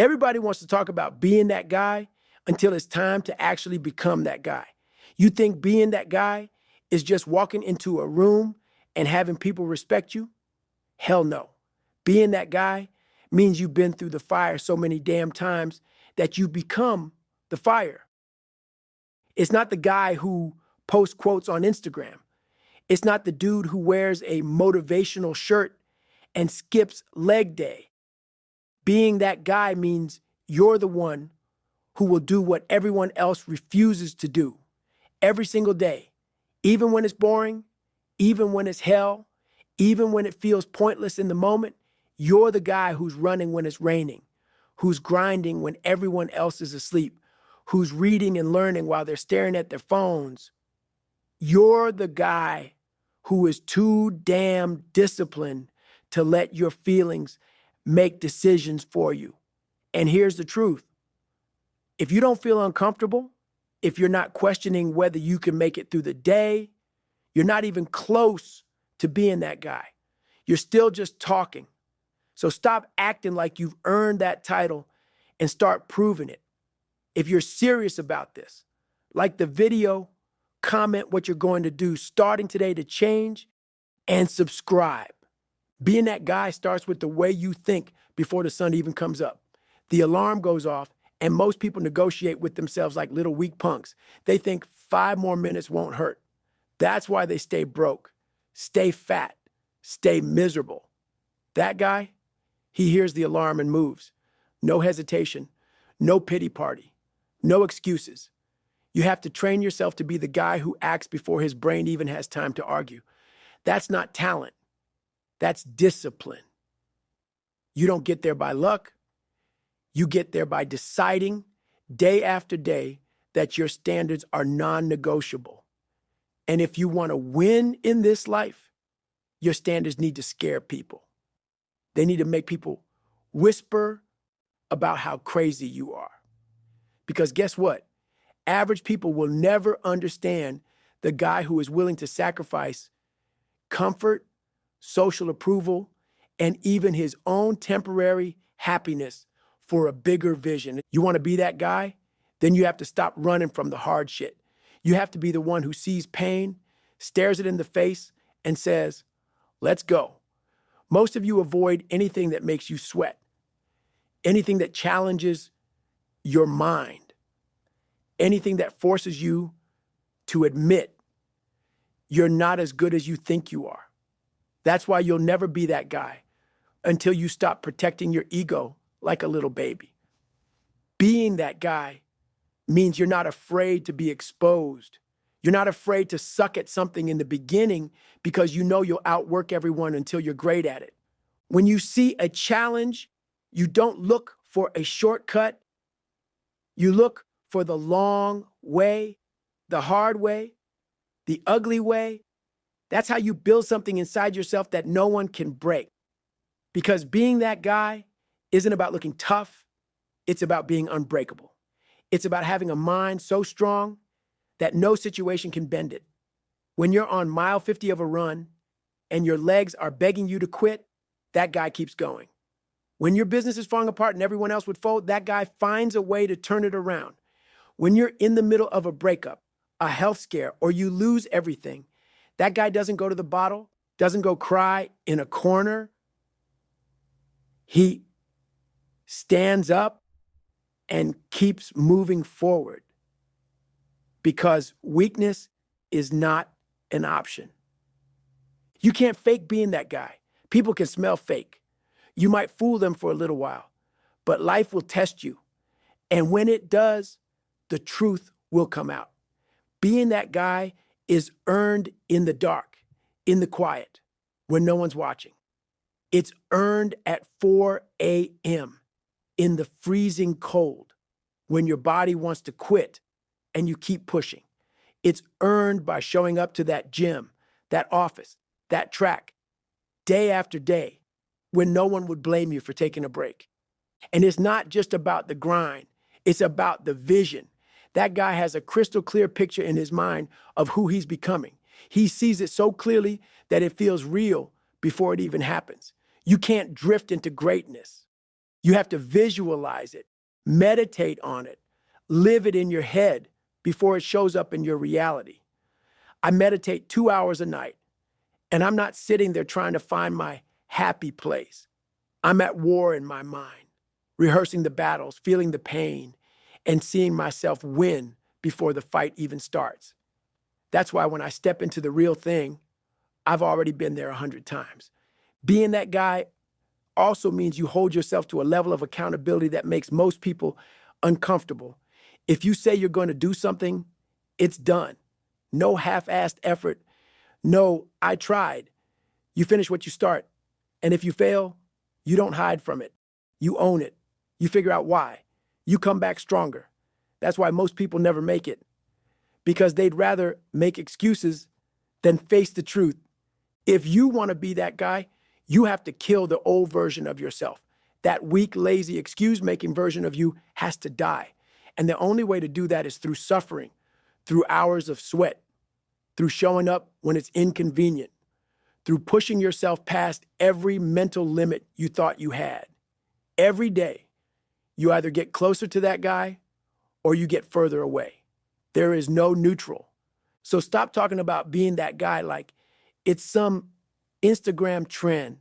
Everybody wants to talk about being that guy until it's time to actually become that guy. You think being that guy is just walking into a room and having people respect you? Hell no. Being that guy means you've been through the fire so many damn times that you become the fire. It's not the guy who posts quotes on Instagram. It's not the dude who wears a motivational shirt and skips leg day. Being that guy means you're the one who will do what everyone else refuses to do every single day, even when it's boring, even when it's hell, even when it feels pointless in the moment. You're the guy who's running when it's raining, who's grinding when everyone else is asleep, who's reading and learning while they're staring at their phones. You're the guy who is too damn disciplined to let your feelings make decisions for you. And here's the truth. If you don't feel uncomfortable, if you're not questioning whether you can make it through the day, you're not even close to being that guy. You're still just talking. So stop acting like you've earned that title and start proving it. If you're serious about this, like the video, comment what you're going to do starting today to change, and subscribe. Being that guy starts with the way you think before the sun even comes up. The alarm goes off, and most people negotiate with themselves like little weak punks. They think 5 more minutes won't hurt. That's why they stay broke, stay fat, stay miserable. That guy, he hears the alarm and moves. No hesitation, no pity party, no excuses. You have to train yourself to be the guy who acts before his brain even has time to argue. That's not talent. That's discipline. You don't get there by luck. You get there by deciding day after day that your standards are non-negotiable. And if you want to win in this life, your standards need to scare people. They need to make people whisper about how crazy you are. Because guess what? Average people will never understand the guy who is willing to sacrifice comfort, social approval, and even his own temporary happiness for a bigger vision. You want to be that guy? Then you have to stop running from the hard shit. You have to be the one who sees pain, stares it in the face, and says, let's go. Most of you avoid anything that makes you sweat, anything that challenges your mind, anything that forces you to admit you're not as good as you think you are. That's why you'll never be that guy until you stop protecting your ego like a little baby. Being that guy means you're not afraid to be exposed. You're not afraid to suck at something in the beginning because you know you'll outwork everyone until you're great at it. When you see a challenge, you don't look for a shortcut. You look for the long way, the hard way, the ugly way. That's how you build something inside yourself that no one can break. Because being that guy isn't about looking tough. It's about being unbreakable. It's about having a mind so strong that no situation can bend it. When you're on mile 50 of a run and your legs are begging you to quit, that guy keeps going. When your business is falling apart and everyone else would fold, that guy finds a way to turn it around. When you're in the middle of a breakup, a health scare, or you lose everything, that guy doesn't go to the bottle, doesn't go cry in a corner. He stands up and keeps moving forward because weakness is not an option. You can't fake being that guy. People can smell fake. You might fool them for a little while, but life will test you. And when it does, the truth will come out. Being that guy is earned in the dark, in the quiet, when no one's watching. It's earned at 4 a.m. in the freezing cold, when your body wants to quit and you keep pushing. It's earned by showing up to that gym, that office, that track, day after day, when no one would blame you for taking a break. And it's not just about the grind, it's about the vision. That guy has a crystal clear picture in his mind of who he's becoming. He sees it so clearly that it feels real before it even happens. You can't drift into greatness. You have to visualize it, meditate on it, live it in your head before it shows up in your reality. I meditate 2 hours a night, and I'm not sitting there trying to find my happy place. I'm at war in my mind, rehearsing the battles, feeling the pain, and seeing myself win before the fight even starts. That's why when I step into the real thing, I've already been there 100 times. Being that guy also means you hold yourself to a level of accountability that makes most people uncomfortable. If you say you're going to do something, it's done. No half-assed effort. No, I tried. You finish what you start. And if you fail, you don't hide from it. You own it. You figure out why. You come back stronger. That's why most people never make it, because they'd rather make excuses than face the truth. If you want to be that guy, you have to kill the old version of yourself. That weak, lazy, excuse-making version of you has to die. And the only way to do that is through suffering, through hours of sweat, through showing up when it's inconvenient, through pushing yourself past every mental limit you thought you had. Every day, you either get closer to that guy or you get further away. There is no neutral. So stop talking about being that guy like it's some Instagram trend.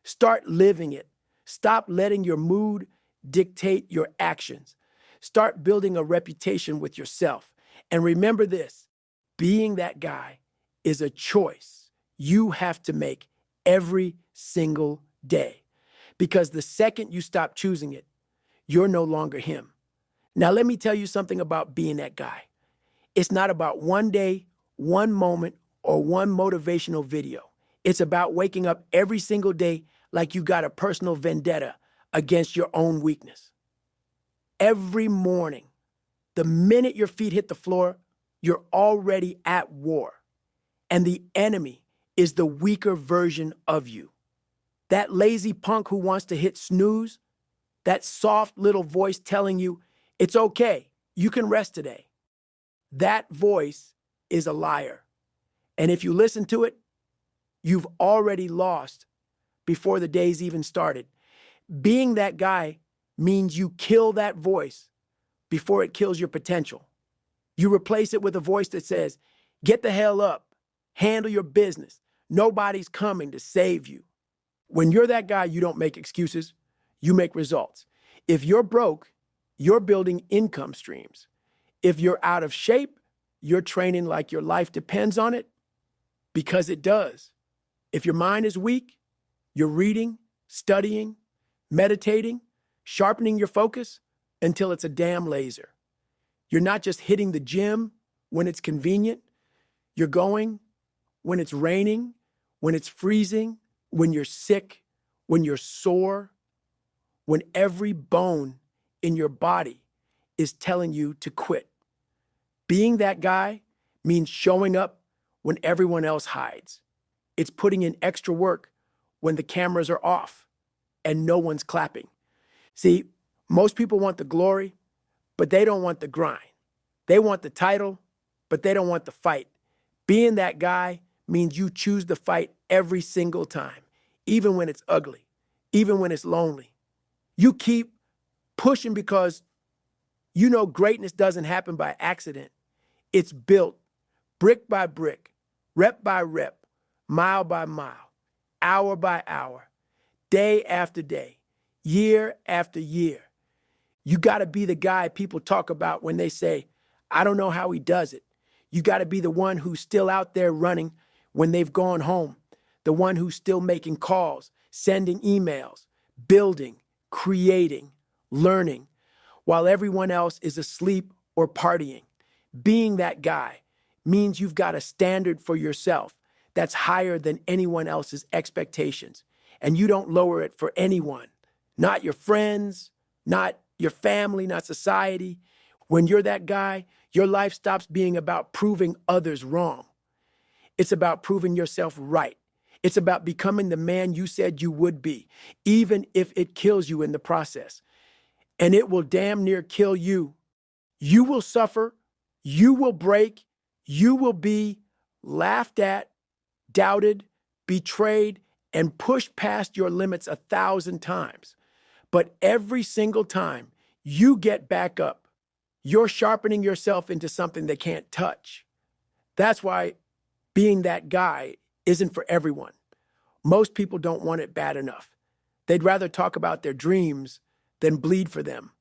Start living it. Stop letting your mood dictate your actions. Start building a reputation with yourself. And remember this, being that guy is a choice you have to make every single day. Because the second you stop choosing it, you're no longer him. Now, let me tell you something about being that guy. It's not about one day, one moment, or one motivational video. It's about waking up every single day like you got a personal vendetta against your own weakness. Every morning, the minute your feet hit the floor, you're already at war. And the enemy is the weaker version of you. That lazy punk who wants to hit snooze, that soft little voice telling you, it's okay, you can rest today. That voice is a liar. And if you listen to it, you've already lost before the day's even started. Being that guy means you kill that voice before it kills your potential. You replace it with a voice that says, get the hell up, handle your business. Nobody's coming to save you. When you're that guy, you don't make excuses, you make results. If you're broke, you're building income streams. If you're out of shape, you're training like your life depends on it, because it does. If your mind is weak, you're reading, studying, meditating, sharpening your focus until it's a damn laser. You're not just hitting the gym when it's convenient. You're going when it's raining, when it's freezing, when you're sick, when you're sore, when every bone in your body is telling you to quit. Being that guy means showing up when everyone else hides. It's putting in extra work when the cameras are off and no one's clapping. See, most people want the glory, but they don't want the grind. They want the title, but they don't want the fight. Being that guy means you choose the fight every single time, even when it's ugly, even when it's lonely. You keep pushing because you know greatness doesn't happen by accident. It's built brick by brick, rep by rep, mile by mile, hour by hour, day after day, year after year. You got to be the guy people talk about when they say, I don't know how he does it. You got to be the one who's still out there running when they've gone home, the one who's still making calls, sending emails, building, creating, learning, while everyone else is asleep or partying. Being that guy means you've got a standard for yourself that's higher than anyone else's expectations. And you don't lower it for anyone, not your friends, not your family, not society. When you're that guy, your life stops being about proving others wrong. It's about proving yourself right. It's about becoming the man you said you would be, even if it kills you in the process. And it will damn near kill you. You will suffer, you will break, you will be laughed at, doubted, betrayed, and pushed past your limits 1,000 times. But every single time you get back up, you're sharpening yourself into something they can't touch. That's why being that guy isn't for everyone. Most people don't want it bad enough. They'd rather talk about their dreams than bleed for them.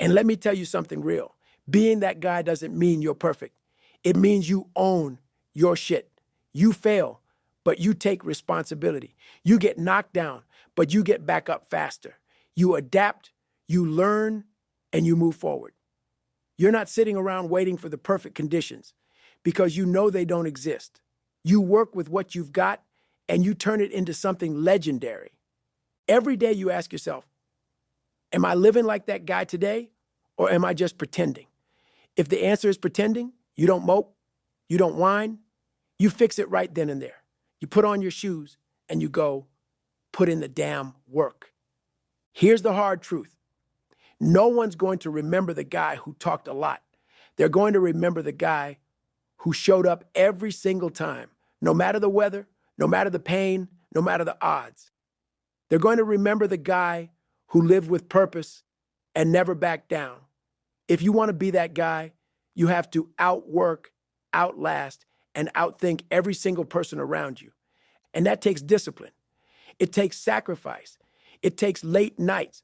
And let me tell you something real. Being that guy doesn't mean you're perfect. It means you own your shit. You fail, but you take responsibility. You get knocked down, but you get back up faster. You adapt, you learn, and you move forward. You're not sitting around waiting for the perfect conditions because you know they don't exist. You work with what you've got and you turn it into something legendary. Every day you ask yourself, am I living like that guy today or am I just pretending? If the answer is pretending, you don't mope, you don't whine, you fix it right then and there. You put on your shoes and you go put in the damn work. Here's the hard truth. No one's going to remember the guy who talked a lot. They're going to remember the guy who showed up every single time, no matter the weather, no matter the pain, no matter the odds. They're going to remember the guy who lived with purpose and never backed down. If you want to be that guy, you have to outwork, outlast, and outthink every single person around you. And that takes discipline. It takes sacrifice. It takes late nights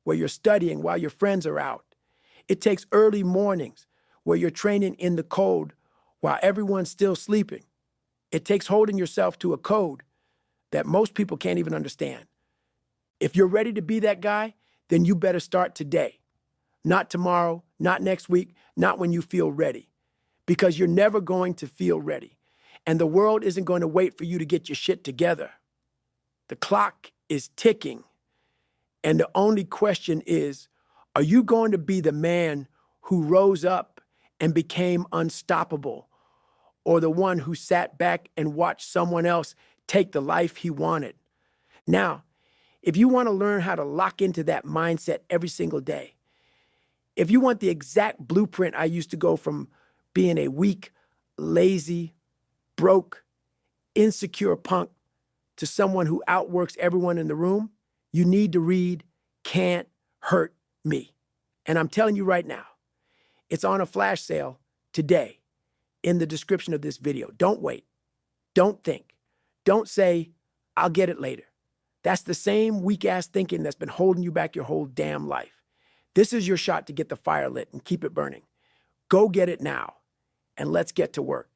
where you're studying while your friends are out. It takes early mornings where you're training in the cold while everyone's still sleeping. It takes holding yourself to a code that most people can't even understand. If you're ready to be that guy, then you better start today. Not tomorrow, not next week, not when you feel ready. Because you're never going to feel ready. And the world isn't going to wait for you to get your shit together. The clock is ticking. And the only question is, are you going to be the man who rose up and became unstoppable, or the one who sat back and watched someone else take the life he wanted? Now, if you want to learn how to lock into that mindset every single day, if you want the exact blueprint I used to go from being a weak, lazy, broke, insecure punk to someone who outworks everyone in the room, you need to read Can't Hurt Me. And I'm telling you right now, it's on a flash sale today in the description of this video. Don't wait. Don't think. Don't say, I'll get it later. That's the same weak-ass thinking that's been holding you back your whole damn life. This is your shot to get the fire lit and keep it burning. Go get it now, and let's get to work.